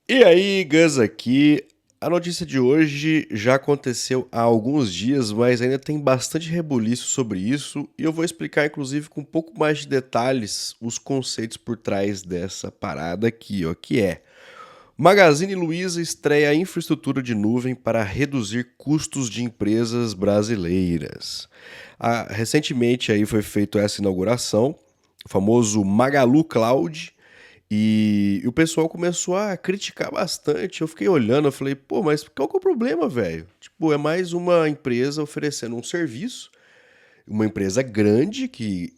E aí, Gus aqui. A notícia de hoje já aconteceu há alguns dias, mas ainda tem bastante rebuliço sobre isso, e eu vou explicar, inclusive, com um pouco mais de detalhes os conceitos por trás dessa parada aqui, ó, que é: Magazine Luiza estreia infraestrutura de nuvem para reduzir custos de empresas brasileiras. Recentemente aí foi feita essa inauguração, o famoso Magalu Cloud, e o pessoal começou a criticar bastante. Eu fiquei olhando, eu falei, pô, mas qual que é o problema, velho? Tipo, é mais uma empresa oferecendo um serviço, uma empresa grande que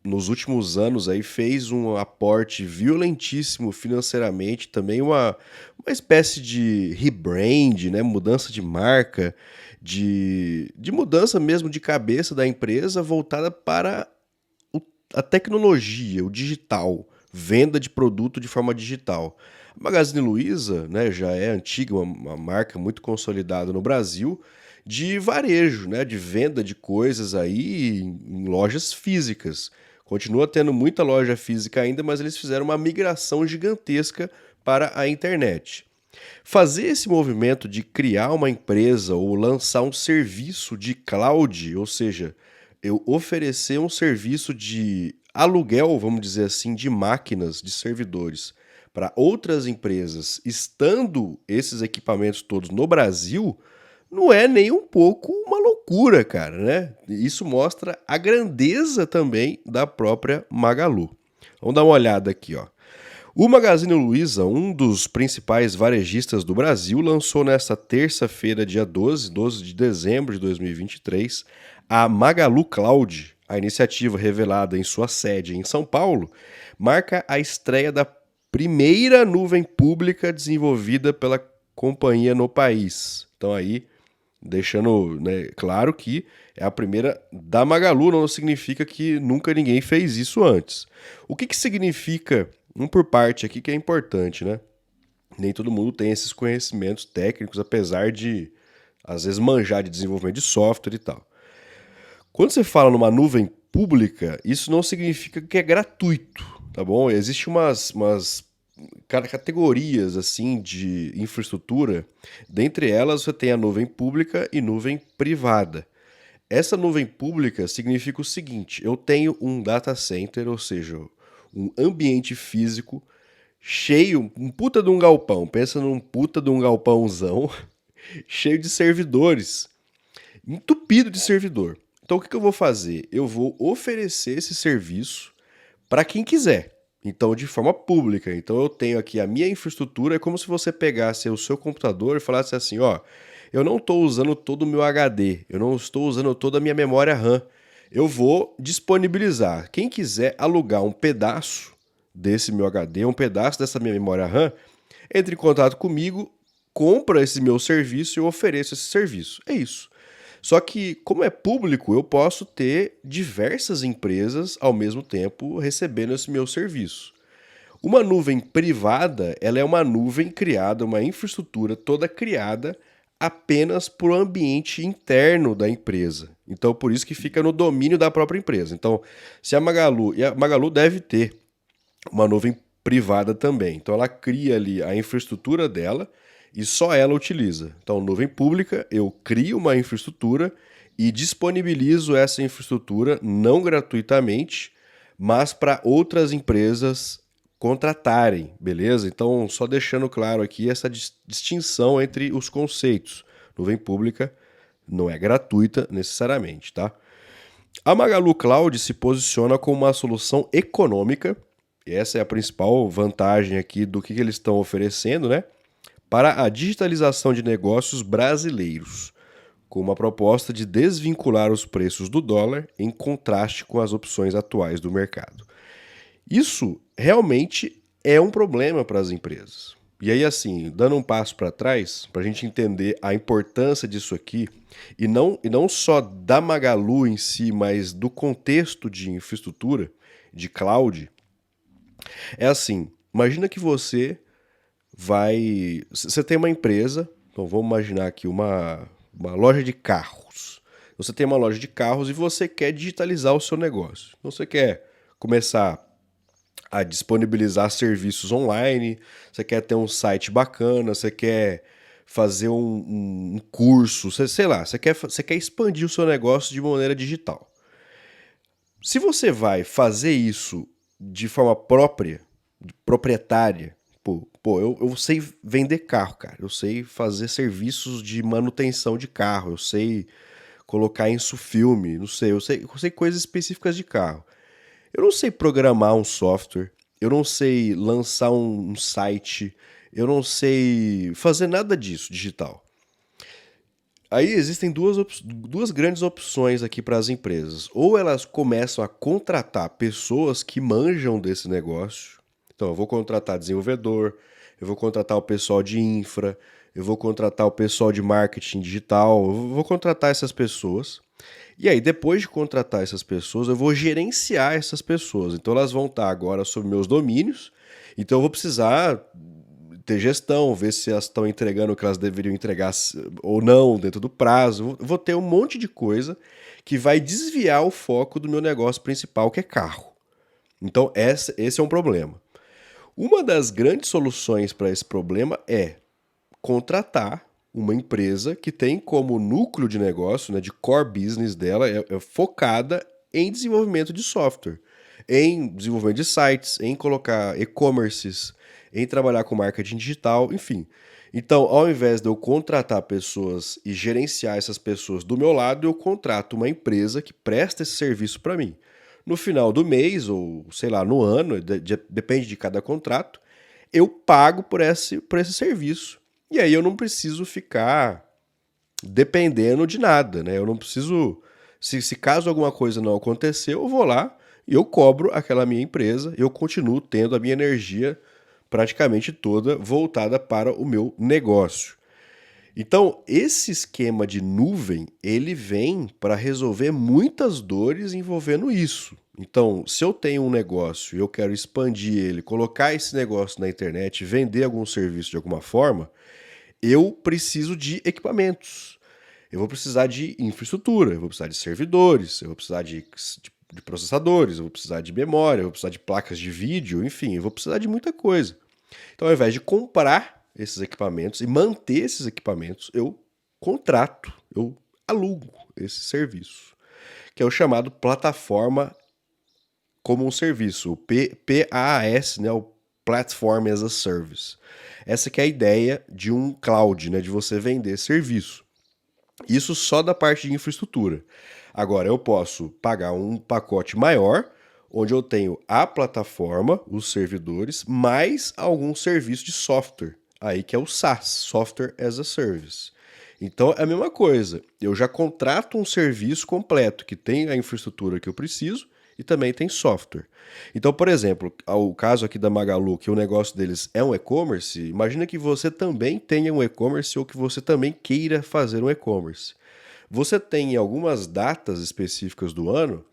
nos últimos anos aí fez um aporte violentíssimo financeiramente, também uma espécie de rebrand, né? Mudança de marca, de mudança mesmo de cabeça da empresa voltada para o- a tecnologia, o digital, venda de produto de forma digital. A Magazine Luiza, né, já é antiga, uma marca muito consolidada no Brasil, de varejo, né, de venda de coisas aí em lojas físicas. Continua tendo muita loja física ainda, mas eles fizeram uma migração gigantesca para a internet. Fazer esse movimento de criar uma empresa ou lançar um serviço de cloud, ou seja, eu oferecer um serviço de aluguel, vamos dizer assim, de máquinas, de servidores para outras empresas, estando esses equipamentos todos no Brasil, não é nem um pouco uma loucura, cara, né? Isso mostra a grandeza também da própria Magalu. Vamos dar uma olhada aqui, ó. O Magazine Luiza, um dos principais varejistas do Brasil, lançou nesta terça-feira, dia 12 de dezembro de 2023, a Magalu Cloud. A iniciativa, revelada em sua sede em São Paulo, marca a estreia da primeira nuvem pública desenvolvida pela companhia no país. Então aí, deixando, né, claro que é a primeira da Magalu, não significa que nunca ninguém fez isso antes. O que significa, um por parte aqui, que é importante, né? Nem todo mundo tem esses conhecimentos técnicos, apesar de, às vezes, manjar de desenvolvimento de software e tal. Quando você fala numa nuvem pública, isso não significa que é gratuito, tá bom? Existem umas categorias assim de infraestrutura. Dentre elas, você tem a nuvem pública e nuvem privada. Essa nuvem pública significa o seguinte: eu tenho um data center, ou seja, um ambiente físico cheio, um puta de um galpão. Pensa num puta de um galpãozão cheio de servidores, entupido de servidor. Então o que eu vou fazer? Eu vou oferecer esse serviço para quem quiser. Então, de forma pública. Então, eu tenho aqui a minha infraestrutura. É como se você pegasse o seu computador e falasse assim: ó, eu não estou usando todo o meu HD, eu não estou usando toda a minha memória RAM. Eu vou disponibilizar. Quem quiser alugar um pedaço desse meu HD, um pedaço dessa minha memória RAM, entre em contato comigo, compra esse meu serviço e eu ofereço esse serviço. É isso. Só que, como é público, eu posso ter diversas empresas ao mesmo tempo recebendo esse meu serviço. Uma nuvem privada, ela é uma nuvem criada, uma infraestrutura toda criada apenas para o ambiente interno da empresa. Então, por isso que fica no domínio da própria empresa. Então, se a Magalu deve ter uma nuvem privada também. Então ela cria ali a infraestrutura dela e só ela utiliza. Então, nuvem pública, eu crio uma infraestrutura e disponibilizo essa infraestrutura não gratuitamente, mas para outras empresas contratarem, beleza? Então, só deixando claro aqui essa distinção entre os conceitos. Nuvem pública não é gratuita necessariamente, tá? A Magalu Cloud se posiciona como uma solução econômica, e essa é a principal vantagem aqui do que eles estão oferecendo, né? Para a digitalização de negócios brasileiros, com uma proposta de desvincular os preços do dólar em contraste com as opções atuais do mercado. Isso realmente é um problema para as empresas. E aí, assim, dando um passo para trás, para a gente entender a importância disso aqui, e não só da Magalu em si, mas do contexto de infraestrutura, de cloud, é assim: imagina que você vai. Você tem uma empresa, então vamos imaginar aqui uma loja de carros. Você tem uma loja de carros e você quer digitalizar o seu negócio. Então você quer começar a disponibilizar serviços online, você quer ter um site bacana, você quer fazer um curso, sei lá, você quer expandir o seu negócio de maneira digital. Se você vai fazer isso de forma própria, proprietária, eu sei vender carro, cara. Eu sei fazer serviços de manutenção de carro. Eu sei colocar isso filme, não sei. Eu sei coisas específicas de carro. Eu não sei programar um software. Eu não sei lançar um site. Eu não sei fazer nada disso digital. Aí existem duas grandes opções aqui para as empresas. Ou elas começam a contratar pessoas que manjam desse negócio. Então, eu vou contratar desenvolvedor, eu vou contratar o pessoal de infra, eu vou contratar o pessoal de marketing digital, eu vou contratar essas pessoas. E aí, depois de contratar essas pessoas, eu vou gerenciar essas pessoas. Então, elas vão estar agora sob meus domínios. Então, eu vou precisar ter gestão, ver se elas estão entregando o que elas deveriam entregar ou não dentro do prazo. Vou ter um monte de coisa que vai desviar o foco do meu negócio principal, que é carro. Então, esse é um problema. Uma das grandes soluções para esse problema é contratar uma empresa que tem como núcleo de negócio, né, de core business dela, é focada em desenvolvimento de software, em desenvolvimento de sites, em colocar e-commerces, em trabalhar com marketing digital, enfim. Então, ao invés de eu contratar pessoas e gerenciar essas pessoas do meu lado, eu contrato uma empresa que presta esse serviço para mim. No final do mês, ou sei lá, no ano, depende de cada contrato, eu pago por esse serviço. E aí eu não preciso ficar dependendo de nada, né? Eu não preciso. Se caso alguma coisa não acontecer, eu vou lá e eu cobro aquela minha empresa, eu continuo tendo a minha energia praticamente toda voltada para o meu negócio. Então, esse esquema de nuvem, ele vem para resolver muitas dores envolvendo isso. Então, se eu tenho um negócio e eu quero expandir ele, colocar esse negócio na internet, vender algum serviço de alguma forma, eu preciso de equipamentos. Eu vou precisar de infraestrutura, eu vou precisar de servidores, eu vou precisar de processadores, eu vou precisar de memória, eu vou precisar de placas de vídeo, enfim, eu vou precisar de muita coisa. Então, ao invés de comprar esses equipamentos e manter esses equipamentos, eu contrato, eu alugo esse serviço, que é o chamado plataforma como um serviço, o PaaS, né, o Platform as a Service. Essa que é a ideia de um cloud, né, de você vender serviço. Isso só da parte de infraestrutura. Agora, eu posso pagar um pacote maior, onde eu tenho a plataforma, os servidores, mais algum serviço de software, aí que é o SaaS, Software as a Service. Então é a mesma coisa, eu já contrato um serviço completo que tem a infraestrutura que eu preciso e também tem software. Então, por exemplo, o caso aqui da Magalu, que o negócio deles é um e-commerce, imagina que você também tenha um e-commerce ou que você também queira fazer um e-commerce. Você tem em algumas datas específicas do ano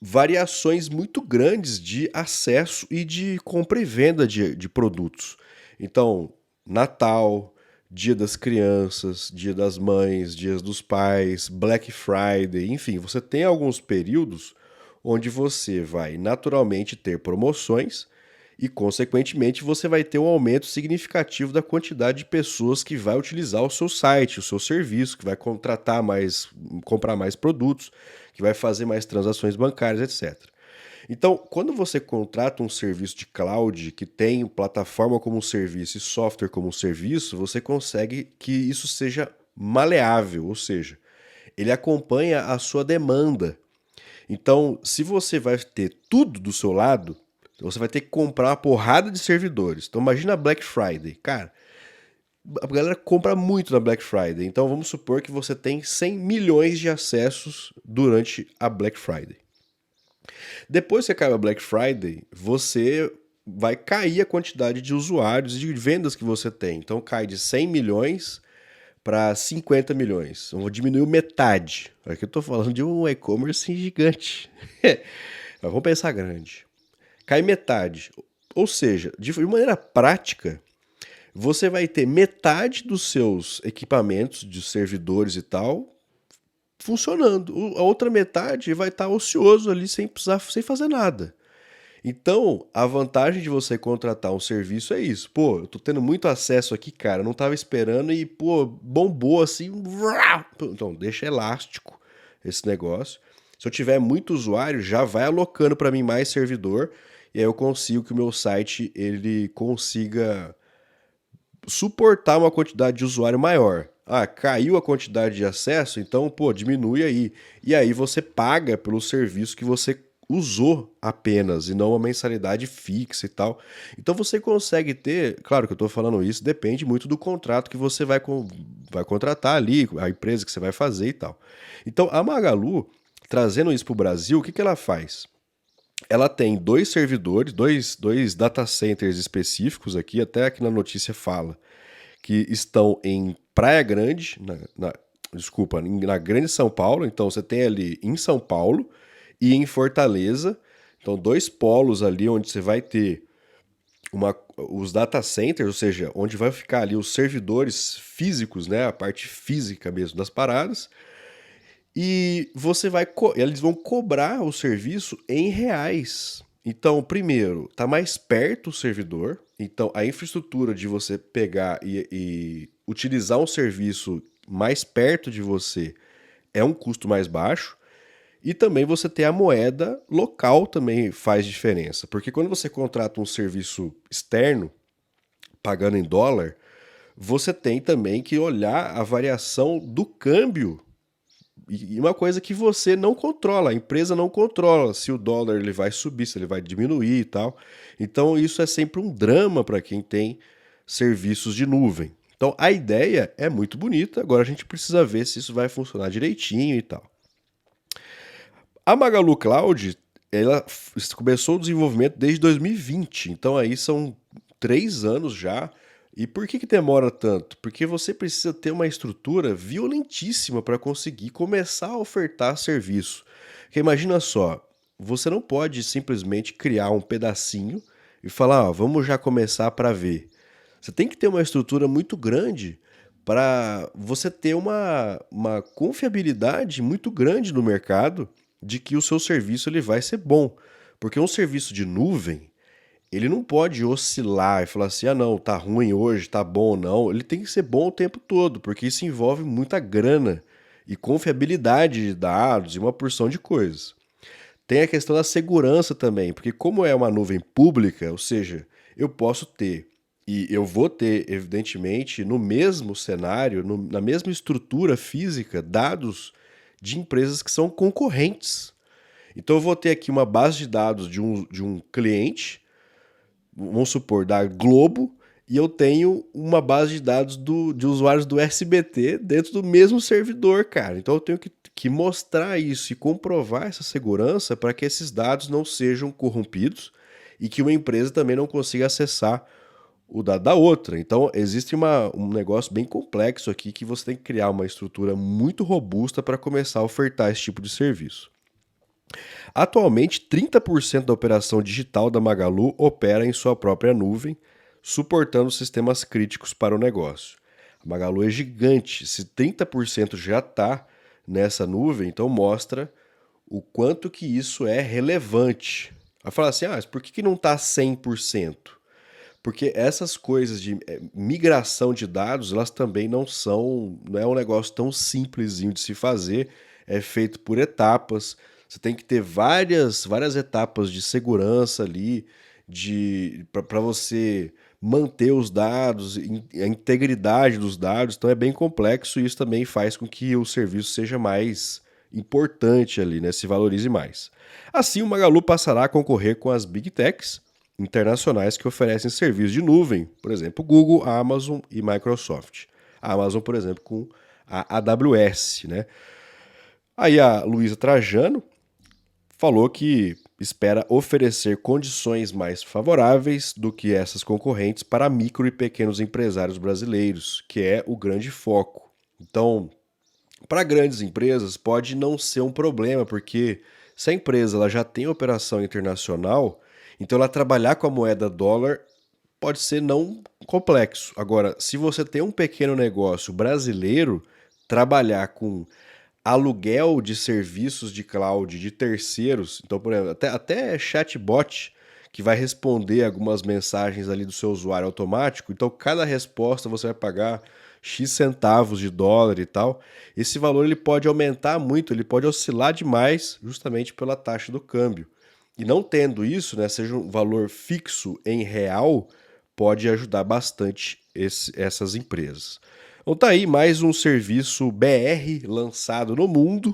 variações muito grandes de acesso e de compra e venda de produtos. Então, Natal, Dia das Crianças, Dia das Mães, Dias dos Pais, Black Friday, enfim, você tem alguns períodos onde você vai naturalmente ter promoções e, consequentemente, você vai ter um aumento significativo da quantidade de pessoas que vai utilizar o seu site, o seu serviço, que vai contratar mais, comprar mais produtos, que vai fazer mais transações bancárias, etc. Então, quando você contrata um serviço de cloud que tem plataforma como um serviço e software como um serviço, você consegue que isso seja maleável, ou seja, ele acompanha a sua demanda. Então, se você vai ter tudo do seu lado, você vai ter que comprar uma porrada de servidores. Então, imagina a Black Friday. Cara, a galera compra muito na Black Friday. Então, vamos supor que você tem 100 milhões de acessos durante a Black Friday. Depois que acaba a Black Friday, você vai cair a quantidade de usuários e de vendas que você tem. Então, cai de 100 milhões para 50 milhões. Então, diminuiu metade. Aqui eu estou falando de um e-commerce gigante. Mas vamos pensar grande. Cai metade. Ou seja, de maneira prática, você vai ter metade dos seus equipamentos, de servidores e tal, funcionando. A outra metade vai estar ocioso ali sem fazer nada. Então, a vantagem de você contratar um serviço é isso. Pô, eu tô tendo muito acesso aqui, cara, eu não tava esperando e, pô, bombou assim. Vrá! Então, deixa elástico esse negócio. Se eu tiver muito usuário, já vai alocando para mim mais servidor e aí eu consigo que o meu site ele consiga suportar uma quantidade de usuário maior. Ah, caiu a quantidade de acesso, então, pô, diminui aí. E aí você paga pelo serviço que você usou apenas, e não uma mensalidade fixa e tal. Então você consegue ter, claro que eu estou falando isso, depende muito do contrato que você vai contratar ali, a empresa que você vai fazer e tal. Então a Magalu, trazendo isso para o Brasil, o que ela faz? Ela tem dois servidores, dois data centers específicos aqui, até aqui na notícia fala que estão em Praia Grande, desculpa, na Grande São Paulo. Então você tem ali em São Paulo e em Fortaleza. Então, dois polos ali onde você vai ter os data centers, ou seja, onde vai ficar ali os servidores físicos, né, a parte física mesmo das paradas. E eles vão cobrar o serviço em reais. Então, primeiro, tá mais perto o servidor. Então, a infraestrutura de você pegar e utilizar um serviço mais perto de você é um custo mais baixo. E também você ter a moeda local também faz diferença. Porque quando você contrata um serviço externo, pagando em dólar, você tem também que olhar a variação do câmbio e uma coisa que você não controla, a empresa não controla se o dólar ele vai subir, se ele vai diminuir e tal. Então isso é sempre um drama para quem tem serviços de nuvem. Então a ideia é muito bonita, agora a gente precisa ver se isso vai funcionar direitinho e tal. A Magalu Cloud, ela começou o desenvolvimento desde 2020, então aí são 3 anos já. E por que demora tanto? Porque você precisa ter uma estrutura violentíssima para conseguir começar a ofertar serviço. Porque imagina só, você não pode simplesmente criar um pedacinho e falar, ó, vamos já começar para ver. Você tem que ter uma estrutura muito grande para você ter uma confiabilidade muito grande no mercado de que o seu serviço ele vai ser bom. Porque um serviço de nuvem, ele não pode oscilar e falar assim, ah não, tá ruim hoje, tá bom não. Ele tem que ser bom o tempo todo, porque isso envolve muita grana e confiabilidade de dados e uma porção de coisas. Tem a questão da segurança também, porque como é uma nuvem pública, ou seja, eu posso ter e eu vou ter, evidentemente, no mesmo cenário, na mesma estrutura física, dados de empresas que são concorrentes. Então eu vou ter aqui uma base de dados de um cliente, vamos supor, da Globo, e eu tenho uma base de dados de usuários do SBT dentro do mesmo servidor, cara. Então eu tenho que mostrar isso e comprovar essa segurança para que esses dados não sejam corrompidos e que uma empresa também não consiga acessar o dado da outra. Então existe um negócio bem complexo aqui que você tem que criar uma estrutura muito robusta para começar a ofertar esse tipo de serviço. Atualmente, 30% da operação digital da Magalu opera em sua própria nuvem, suportando sistemas críticos para o negócio. A Magalu é gigante, se 30% já está nessa nuvem, então mostra o quanto que isso é relevante. Vai falar assim, mas por que não está 100%? Porque essas coisas de migração de dados, elas também não é um negócio tão simplesinho de se fazer, é feito por etapas. Você tem que ter várias etapas de segurança ali, para você manter os dados, a integridade dos dados. Então é bem complexo e isso também faz com que o serviço seja mais importante ali, né? Se valorize mais. Assim, o Magalu passará a concorrer com as Big Techs internacionais que oferecem serviços de nuvem, por exemplo, Google, Amazon e Microsoft. A Amazon, por exemplo, com a AWS, né? Aí a Luísa Trajano falou que espera oferecer condições mais favoráveis do que essas concorrentes para micro e pequenos empresários brasileiros, que é o grande foco. Então, para grandes empresas pode não ser um problema, porque se a empresa ela já tem operação internacional, então ela trabalhar com a moeda dólar pode ser não complexo. Agora, se você tem um pequeno negócio brasileiro, trabalhar com aluguel de serviços de cloud de terceiros, então, por exemplo, até chatbot, que vai responder algumas mensagens ali do seu usuário automático. Então, cada resposta você vai pagar X centavos de dólar e tal. Esse valor ele pode aumentar muito, ele pode oscilar demais, justamente pela taxa do câmbio. E não tendo isso, né, seja um valor fixo em real, pode ajudar bastante essas empresas. Então tá aí mais um serviço BR lançado no mundo.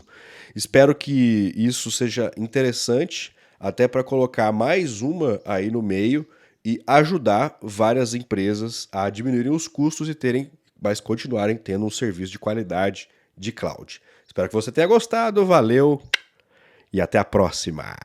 Espero que isso seja interessante, até para colocar mais uma aí no meio e ajudar várias empresas a diminuírem os custos e terem, mas continuarem tendo um serviço de qualidade de cloud. Espero que você tenha gostado, valeu e até a próxima!